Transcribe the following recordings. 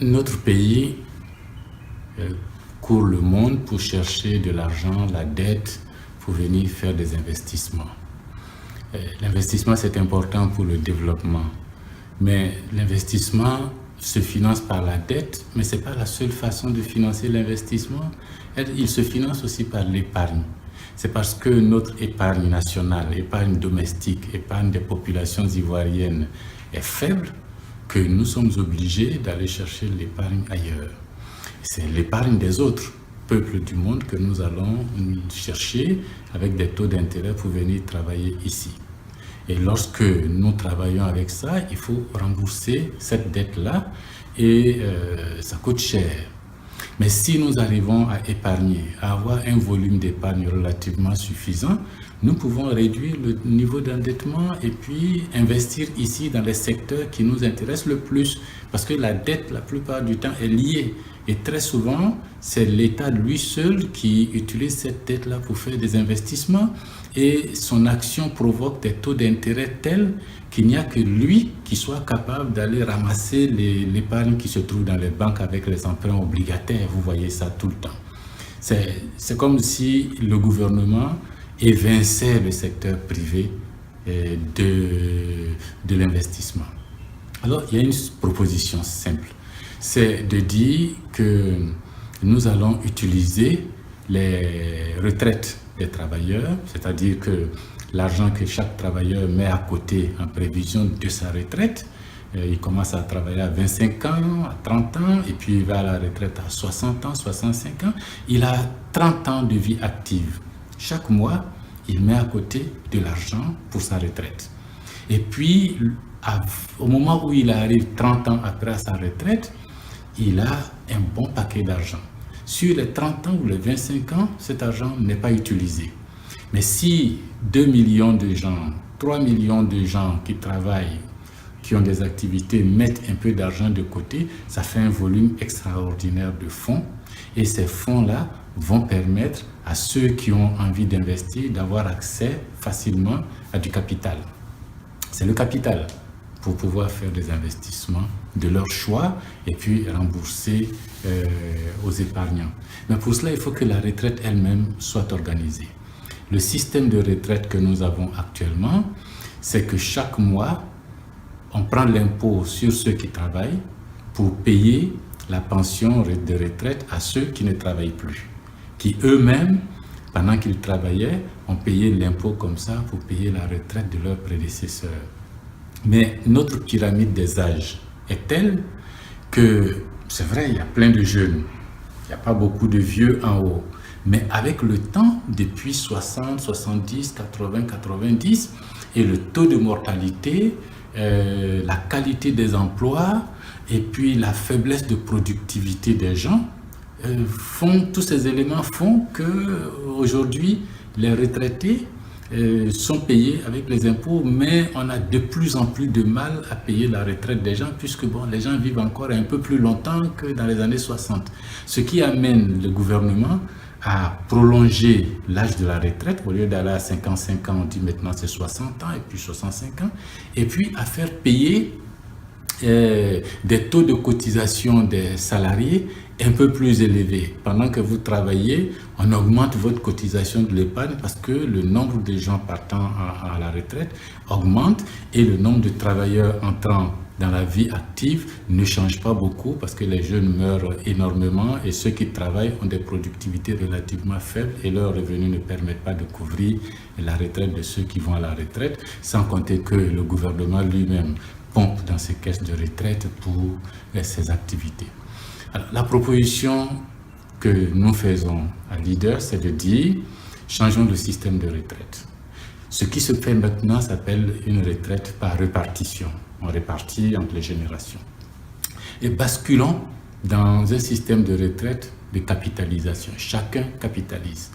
Notre pays court le monde pour chercher de l'argent, la dette, pour venir faire des investissements. L'investissement, c'est important pour le développement. Mais l'investissement se finance par la dette, mais ce n'est pas la seule façon de financer l'investissement. Il se finance aussi par l'épargne. C'est parce que notre épargne nationale, épargne domestique, épargne des populations ivoiriennes est faible que nous sommes obligés d'aller chercher l'épargne ailleurs. C'est l'épargne des autres peuples du monde que nous allons chercher avec des taux d'intérêt pour venir travailler ici. Et lorsque nous travaillons avec ça, il faut rembourser cette dette-là et ça coûte cher. Mais si nous arrivons à épargner, à avoir un volume d'épargne relativement suffisant, nous pouvons réduire le niveau d'endettement et puis investir ici dans les secteurs qui nous intéressent le plus. Parce que la dette, la plupart du temps, est liée. Et très souvent, c'est l'État lui seul qui utilise cette dette-là pour faire des investissements. Et son action provoque des taux d'intérêt tels qu'il n'y a que lui qui soit capable d'aller ramasser l'épargne qui se trouve dans les banques avec les emprunts obligataires. Vous voyez ça tout le temps. C'est comme si le gouvernement évinçait le secteur privé de l'investissement. Alors, il y a une proposition simple. C'est de dire que nous allons utiliser les retraites des travailleurs, c'est-à-dire que l'argent que chaque travailleur met à côté en prévision de sa retraite, il commence à travailler à 25 ans, à 30 ans, et puis il va à la retraite à 60 ans, 65 ans. Il a 30 ans de vie active. Chaque mois, il met à côté de l'argent pour sa retraite. Et puis, au moment où il arrive 30 ans après sa retraite, il a un bon paquet d'argent. Sur les 30 ans ou les 25 ans, cet argent n'est pas utilisé. Mais si 2 millions de gens, 3 millions de gens qui travaillent, qui ont des activités, mettent un peu d'argent de côté, ça fait un volume extraordinaire de fonds. Et ces fonds-là vont permettre à ceux qui ont envie d'investir d'avoir accès facilement à du capital. C'est le capital pour pouvoir faire des investissements de leur choix et puis rembourser aux épargnants. Mais pour cela, il faut que la retraite elle-même soit organisée. Le système de retraite que nous avons actuellement, c'est que chaque mois, on prend l'impôt sur ceux qui travaillent pour payer la pension de retraite à ceux qui ne travaillent plus, qui eux-mêmes, pendant qu'ils travaillaient, ont payé l'impôt comme ça pour payer la retraite de leurs prédécesseurs. Mais notre pyramide des âges est telle que, c'est vrai, il y a plein de jeunes, il n'y a pas beaucoup de vieux en haut. Mais avec le temps, depuis 60, 70, 80, 90, et le taux de mortalité, la qualité des emplois, et puis la faiblesse de productivité des gens, tous ces éléments font qu'aujourd'hui, les retraités sont payés avec les impôts, mais on a de plus en plus de mal à payer la retraite des gens, puisque les gens vivent encore un peu plus longtemps que dans les années 60. Ce qui amène le gouvernement à prolonger l'âge de la retraite. Au lieu d'aller à 55 ans, on dit maintenant c'est 60 ans, et puis 65 ans, et puis à faire payer des taux de cotisation des salariés un peu plus élevés. Pendant que vous travaillez, on augmente votre cotisation de l'épargne parce que le nombre de gens partant à la retraite augmente et le nombre de travailleurs entrant dans la vie active ne change pas beaucoup parce que les jeunes meurent énormément et ceux qui travaillent ont des productivités relativement faibles et leurs revenus ne permettent pas de couvrir la retraite de ceux qui vont à la retraite, sans compter que le gouvernement lui-même pompe dans ses caisses de retraite pour ses activités. Alors, la proposition que nous faisons à Leader, c'est de dire changeons le système de retraite. Ce qui se fait maintenant s'appelle une retraite par répartition. On répartit entre les générations. Et basculons dans un système de retraite de capitalisation. Chacun capitalise.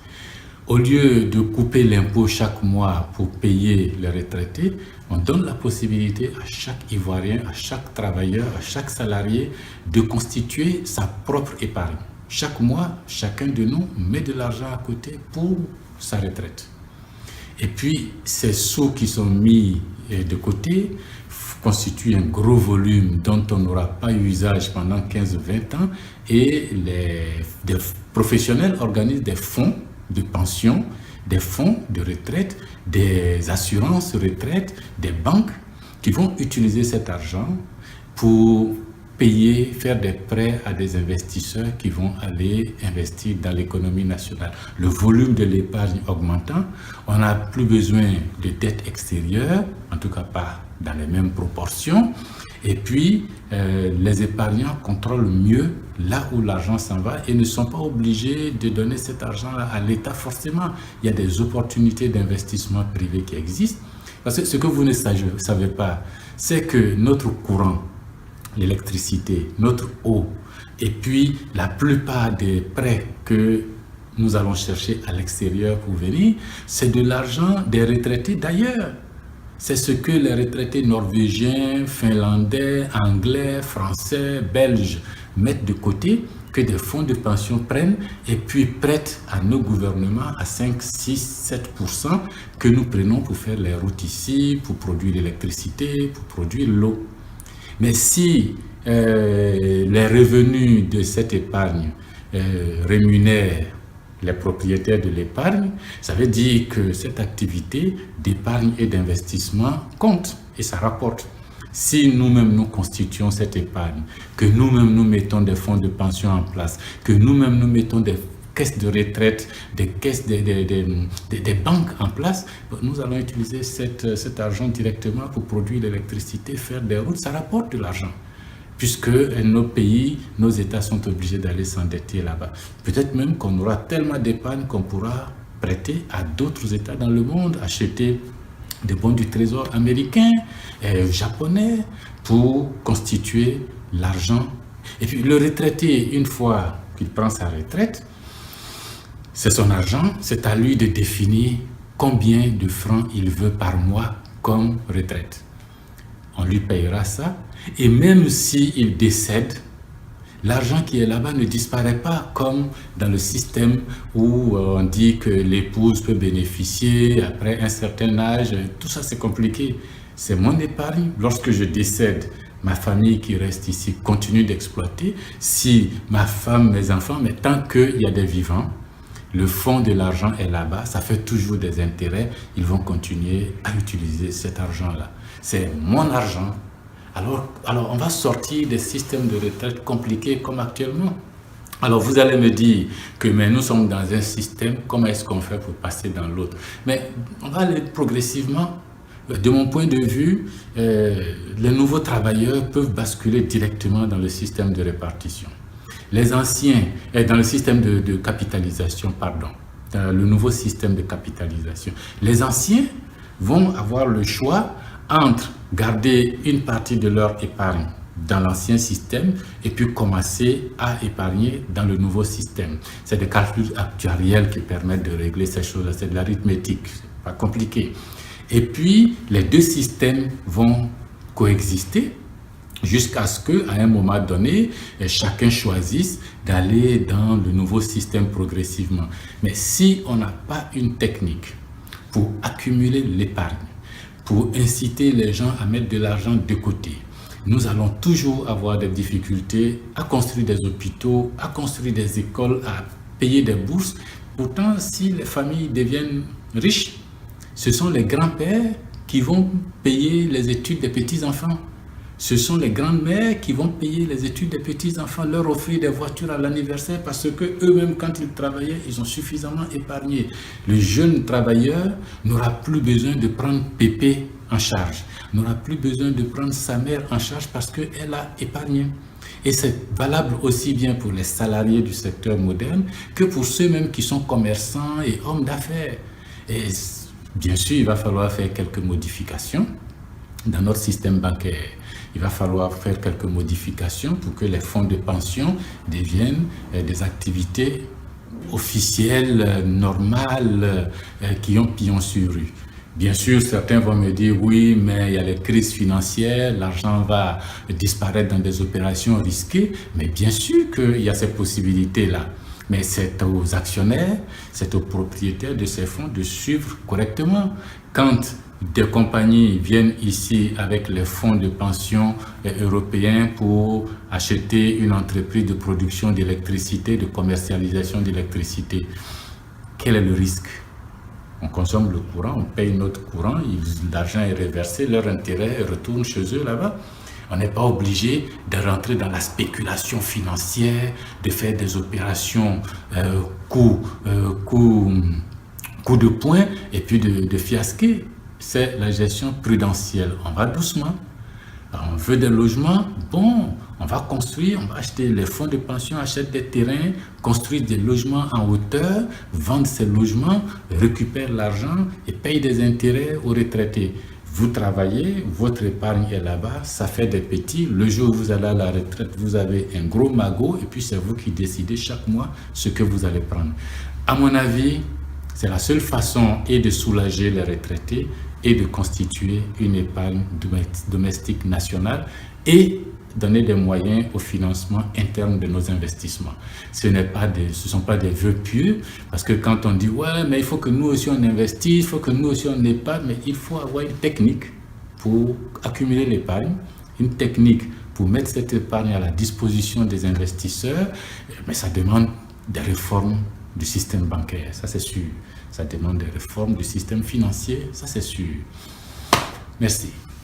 Au lieu de couper l'impôt chaque mois pour payer les retraités, on donne la possibilité à chaque Ivoirien, à chaque travailleur, à chaque salarié de constituer sa propre épargne. chaque mois, chacun de nous met de l'argent à côté pour sa retraite. Et puis, ces sous qui sont mis de côté constituent un gros volume dont on n'aura pas usage pendant 15-20 ans, et des professionnels organisent des fonds de pension, des fonds de retraite, des assurances retraite, des banques qui vont utiliser cet argent pour payer, faire des prêts à des investisseurs qui vont aller investir dans l'économie nationale. Le volume de l'épargne augmentant, on n'a plus besoin de dettes extérieures, en tout cas pas dans les mêmes proportions. Et puis, les épargnants contrôlent mieux là où l'argent s'en va et ne sont pas obligés de donner cet argent-là à l'État forcément. Il y a des opportunités d'investissement privé qui existent. Parce que ce que vous ne savez pas, c'est que notre courant, l'électricité, notre eau, et puis la plupart des prêts que nous allons chercher à l'extérieur pour venir, c'est de l'argent des retraités d'ailleurs. C'est ce que les retraités norvégiens, finlandais, anglais, français, belges mettent de côté, que des fonds de pension prennent et puis prêtent à nos gouvernements à 5, 6, 7% que nous prenons pour faire les routes ici, pour produire l'électricité, pour produire l'eau. Mais si les revenus de cette épargne rémunèrent les propriétaires de l'épargne, ça veut dire que cette activité d'épargne et d'investissement compte et ça rapporte. Si nous-mêmes nous constituons cette épargne, que nous-mêmes nous mettons des fonds de pension en place, que nous-mêmes nous mettons des caisses de retraite, des caisses des banques en place, nous allons utiliser cet argent directement pour produire l'électricité, faire des routes, ça rapporte de l'argent. Puisque nos pays, nos États sont obligés d'aller s'endetter là-bas. Peut-être même qu'on aura tellement d'épargne qu'on pourra prêter à d'autres États dans le monde, acheter des bons du trésor américain, japonais, pour constituer l'argent. Et puis le retraité, une fois qu'il prend sa retraite, c'est son argent, c'est à lui de définir combien de francs il veut par mois comme retraite. On lui payera ça. Et même s'il décède, l'argent qui est là-bas ne disparaît pas comme dans le système où on dit que l'épouse peut bénéficier après un certain âge. Tout ça, c'est compliqué. C'est mon épargne. Lorsque je décède, ma famille qui reste ici continue d'exploiter. Si ma femme, mes enfants, mais tant qu'il y a des vivants, le fonds de l'argent est là-bas, ça fait toujours des intérêts. Ils vont continuer à utiliser cet argent-là. C'est mon argent. Alors, on va sortir des systèmes de retraite compliqués comme actuellement. Alors, vous allez me dire que mais nous sommes dans un système, comment est-ce qu'on fait pour passer dans l'autre? Mais on va aller progressivement. De mon point de vue, les nouveaux travailleurs peuvent basculer directement dans le système de répartition. Les anciens, dans le système de capitalisation, pardon, dans le nouveau système de capitalisation. Les anciens vont avoir le choix entre garder une partie de leur épargne dans l'ancien système et puis commencer à épargner dans le nouveau système. C'est des calculs actuariels qui permettent de régler ces choses-là. C'est de l'arithmétique, c'est pas compliqué. Et puis, les deux systèmes vont coexister jusqu'à ce qu'à un moment donné, chacun choisisse d'aller dans le nouveau système progressivement. Mais si on n'a pas une technique pour accumuler l'épargne, pour inciter les gens à mettre de l'argent de côté, nous allons toujours avoir des difficultés à construire des hôpitaux, à construire des écoles, à payer des bourses. Pourtant, si les familles deviennent riches, ce sont les grands-pères qui vont payer les études des petits-enfants. Ce sont les grandes-mères qui vont payer les études des petits-enfants, leur offrir des voitures à l'anniversaire parce que eux-mêmes, quand ils travaillaient, ils ont suffisamment épargné. Le jeune travailleur n'aura plus besoin de prendre pépé en charge, n'aura plus besoin de prendre sa mère en charge parce qu'elle a épargné. Et c'est valable aussi bien pour les salariés du secteur moderne que pour ceux-mêmes qui sont commerçants et hommes d'affaires. Et bien sûr, il va falloir faire quelques modifications dans notre système bancaire. Il va falloir faire quelques modifications pour que les fonds de pension deviennent des activités officielles, normales, qui ont pignon sur rue. Bien sûr, certains vont me dire, oui, mais il y a les crises financières, l'argent va disparaître dans des opérations risquées. Mais bien sûr qu'il y a ces possibilités-là. Mais c'est aux actionnaires, c'est aux propriétaires de ces fonds de suivre correctement. Quand des compagnies viennent ici avec les fonds de pension européens pour acheter une entreprise de production d'électricité, de commercialisation d'électricité, quel est le risque? On consomme le courant, on paye notre courant, l'argent est reversé, leur intérêt retourne chez eux là-bas. On n'est pas obligé de rentrer dans la spéculation financière, de faire des opérations coup de poing et puis de fiasquer. C'est la gestion prudentielle. On va doucement. On veut des logements, bon, on va construire, on va acheter les fonds de pension, achètent des terrains, construisent des logements en hauteur, vendent ces logements, récupèrent l'argent et payent des intérêts aux retraités. Vous travaillez, votre épargne est là-bas, ça fait des petits. Le jour où vous allez à la retraite, vous avez un gros magot et puis c'est vous qui décidez chaque mois ce que vous allez prendre. À mon avis, c'est la seule façon et de soulager les retraités et de constituer une épargne domestique nationale et donner des moyens au financement interne de nos investissements. Ce ne sont pas des vœux pieux, parce que quand on dit « ouais, mais il faut que nous aussi on investisse, il faut que nous aussi on épargne », mais il faut avoir une technique pour accumuler l'épargne, une technique pour mettre cette épargne à la disposition des investisseurs, mais ça demande des réformes du système bancaire, ça c'est sûr. Ça demande des réformes du système financier, ça c'est sûr. Merci.